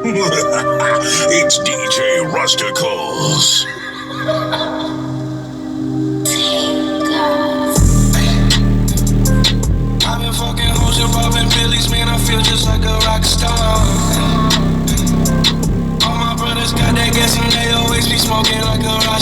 It's DJ Rusticles. I've been fucking hoes and robbing Billies, man, I feel just like a rock star. All my brothers got that gas and they always be smoking like a rock